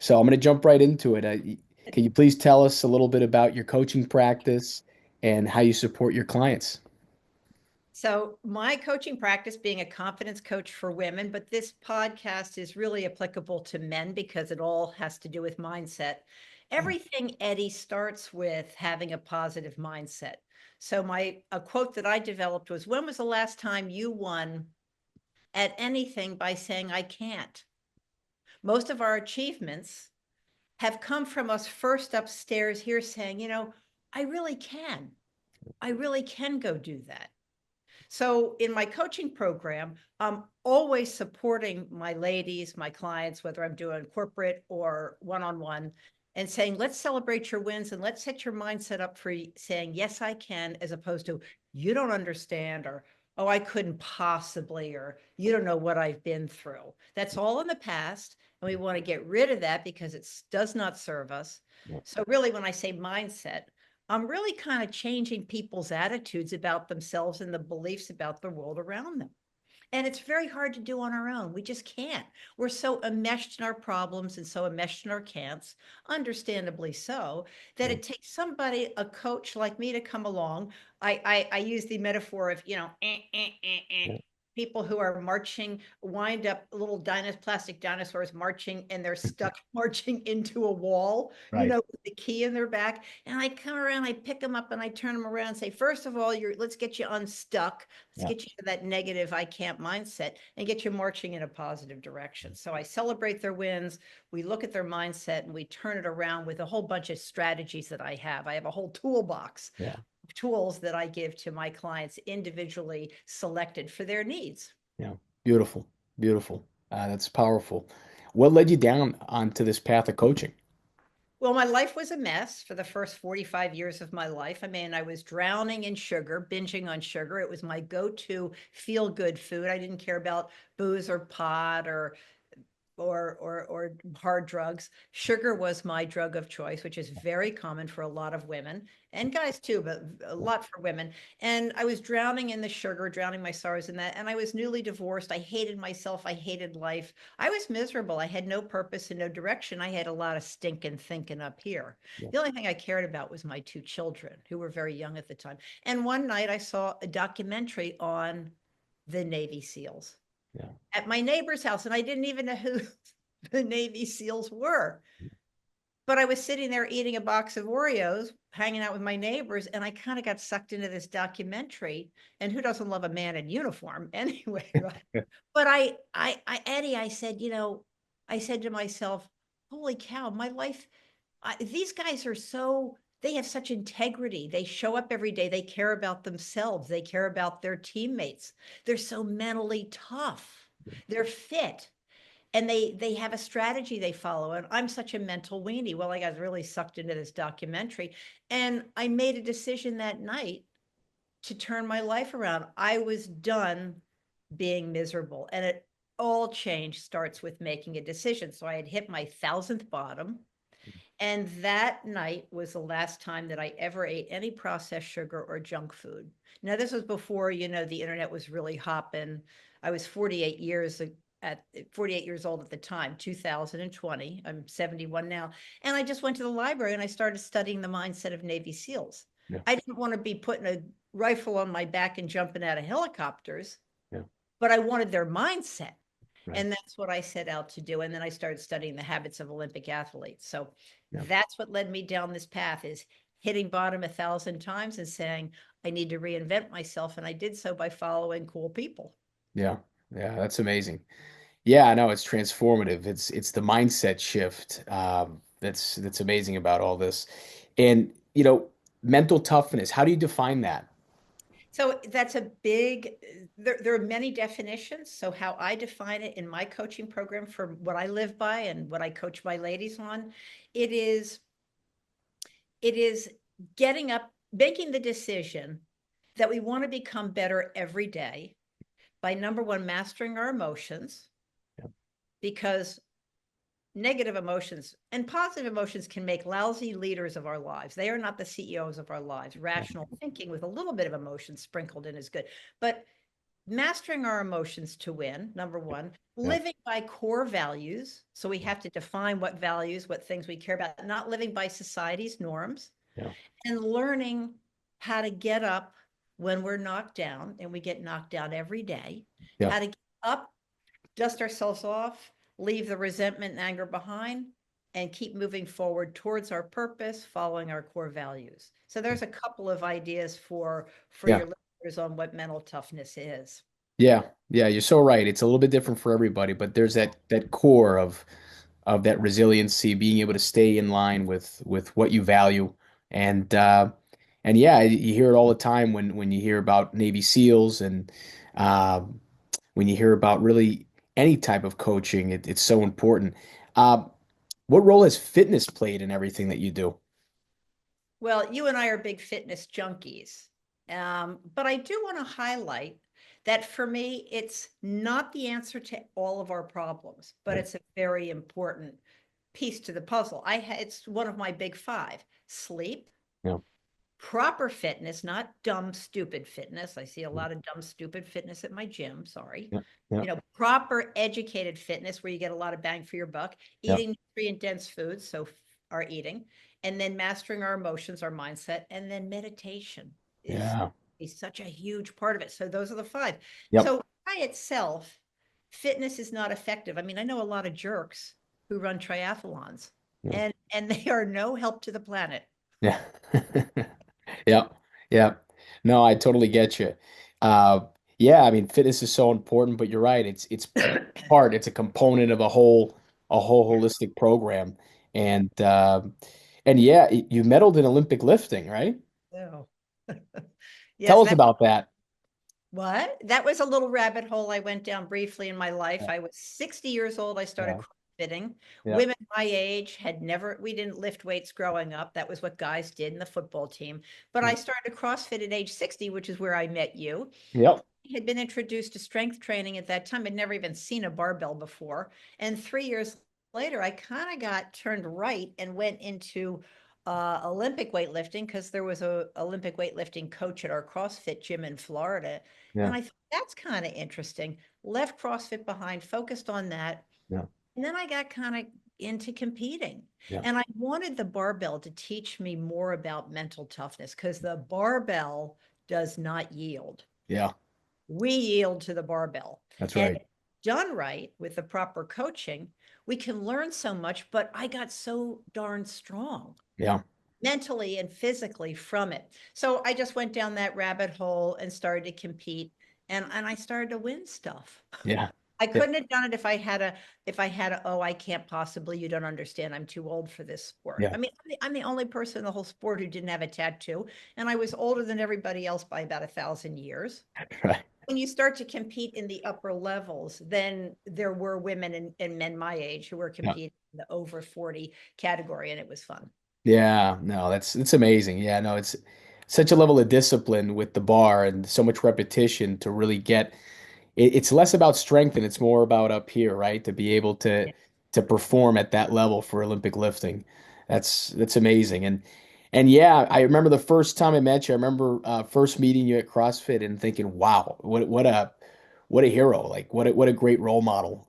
So I'm going to jump right into it. Can you please tell us a little bit about your coaching practice and how you support your clients? So, my coaching practice being a confidence coach for women, but this podcast is really applicable to men because it all has to do with mindset. Everything, Eddie, starts with having a positive mindset. So, a quote that I developed was, "When was the last time you won at anything by saying I can't?" Most of our achievements have come from us first upstairs here saying, I really can. I really can go do that. So in my coaching program, I'm always supporting my ladies, my clients, whether I'm doing corporate or one-on-one, and saying, let's celebrate your wins and let's set your mindset up for saying, yes, I can, as opposed to, you don't understand, or, oh, I couldn't possibly, or you don't know what I've been through. That's all in the past. And we want to get rid of that because it does not serve us. Yeah. So really, when I say mindset, I'm really kind of changing people's attitudes about themselves and the beliefs about the world around them. And it's very hard to do on our own. We just can't. We're so enmeshed in our problems and so enmeshed in our can'ts, understandably so, that Yeah. it takes somebody, a coach like me, to come along. I use the metaphor of, Yeah. people who are marching, wind up little plastic dinosaurs marching, and they're stuck marching into a wall, Right. with the key in their back. And I come around, I pick them up and I turn them around and say, first of all, let's get you unstuck. Let's Yeah. get you to that negative I can't mindset and get you marching in a positive direction. So I celebrate their wins. We look at their mindset and we turn it around with a whole bunch of strategies that I have. I have a whole toolbox Yeah. of tools that I give to my clients individually selected for their needs. Yeah. Beautiful. Beautiful. That's powerful. What led you down onto this path of coaching? Well, my life was a mess for the first 45 years of my life. I mean, I was drowning in sugar, binging on sugar. It was my go-to feel-good food. I didn't care about booze or pot or hard drugs. Sugar was my drug of choice, which is very common for a lot of women and guys too, but a lot for women. And I was drowning in the sugar, drowning my sorrows in that. And I was newly divorced. I hated myself. I hated life. I was miserable. I had no purpose and no direction. I had a lot of stinking thinking up here. Yeah. The only thing I cared about was my two children, who were very young at the time. And one night I saw a documentary on the Navy SEALs Yeah. at my neighbor's house, and I didn't even know who the Navy SEALs were. But I was sitting there eating a box of Oreos, hanging out with my neighbors, and I kind of got sucked into this documentary. And who doesn't love a man in uniform anyway, right? Yeah. But Eddie, I said, I said to myself, holy cow, my life, these guys are so, they have such integrity. They show up every day. They care about themselves. They care about their teammates. They're so mentally tough. They're fit and they have a strategy they follow. And I'm such a mental weenie. Well, I got really sucked into this documentary, and I made a decision that night to turn my life around. I was done being miserable, and it all change starts with making a decision. So I had hit my thousandth bottom, and that night was the last time that I ever ate any processed sugar or junk food. Now, this was before, the internet was really hopping. I was 48 years old at the time, 2020. I'm 71 now. And I just went to the library and I started studying the mindset of Navy SEALs. Yeah. I didn't want to be putting a rifle on my back and jumping out of helicopters, Yeah. but I wanted their mindset. Right. And that's what I set out to do. And then I started studying the habits of Olympic athletes. So Yeah. that's what led me down this path, is hitting bottom 1,000 times and saying, I need to reinvent myself. And I did so by following cool people. Yeah. Yeah. That's amazing. Yeah, I know it's transformative. It's the mindset shift that's amazing about all this. And mental toughness. How do you define that? So that's a big, there are many definitions. So how I define it in my coaching program for what I live by and what I coach my ladies on, it is, it is getting up, making the decision that we want to become better every day by, number one, mastering our emotions, Yeah. because negative emotions and positive emotions can make lousy leaders of our lives. They are not the CEOs of our lives. Yeah. Rational thinking with a little bit of emotion sprinkled in is good. But mastering our emotions to win, number one, Yeah. living by core values. So we have to define what values, what things we care about, not living by society's norms, Yeah. and learning how to get up when we're knocked down, and we get knocked down every day, Yeah. how to get up, dust ourselves off, leave the resentment and anger behind, and keep moving forward towards our purpose, following our core values. So there's a couple of ideas for Yeah. your listeners on what mental toughness is. Yeah. Yeah. You're so right. It's a little bit different for everybody, but there's that core of that resiliency, being able to stay in line with what you value. And and yeah, you hear it all the time when you hear about Navy SEALs and um, when you hear about really any type of coaching, it's so important. Uh, what role has fitness played in everything that you do? Well, you and I are big fitness junkies. But I do want to highlight that for me, it's not the answer to all of our problems, but Yeah. it's a very important piece to the puzzle. It's one of my big five: sleep, Yeah. proper fitness, not dumb, stupid fitness. I see a lot of dumb, stupid fitness at my gym. Sorry. Yeah. Yeah. Proper educated fitness where you get a lot of bang for your buck, Yeah. eating nutrient dense foods. So our eating, and then mastering our emotions, our mindset, and then meditation Yeah. is such a huge part of it. So those are the five. Yep. So by itself, fitness is not effective. I mean, I know a lot of jerks who run triathlons, Yeah. and they are no help to the planet. Yeah. Yeah. Yeah. No, I totally get you. Uh, yeah, I mean, fitness is so important, but you're right. It's a component of a whole holistic program. And and yeah, you medaled in Olympic lifting, right? Oh. Yes, Tell us that about that. what? That was a little rabbit hole I went down briefly in my life. Yeah. I was 60 years old. I started Yeah. CrossFitting. Yeah. Women my age had never, we didn't lift weights growing up. That was what guys did in the football team. But Yeah. I started CrossFit at age 60, which is where I met you. Yep. Had been introduced to strength training at that time. I'd never even seen a barbell before. And 3 years later, I kind of got turned right and went into Olympic weightlifting because there was a Olympic weightlifting coach at our CrossFit gym in Florida. Yeah. And I thought that's kind of interesting. Left CrossFit behind, focused on that. Yeah. And then I got kind of into competing. Yeah. And I wanted the barbell to teach me more about mental toughness because the barbell does not yield. Yeah. We yield to the barbell. That's And right. done right with the proper coaching, we can learn so much. But I got so darn strong Yeah. mentally and physically from it. So I just went down that rabbit hole and started to compete. And I started to win stuff. Yeah. I Yeah. couldn't have done it if I had a, oh, I can't possibly, you don't understand. I'm too old for this sport. Yeah. I mean, I'm the only person in the whole sport who didn't have a tattoo. And I was older than everybody else by about 1,000 years. Right. When you start to compete in the upper levels, then there were women and men my age who were Yeah. competing in the over 40 category, and it was fun. Yeah, no, it's amazing. Yeah, no, it's such a level of discipline with the bar and so much repetition to really get it's less about strength and it's more about up here, right? To be able to perform at that level for Olympic lifting. That's amazing. And yeah, I remember the first time I met you. I remember first meeting you at CrossFit and thinking, wow, what a hero. Like what a great role model.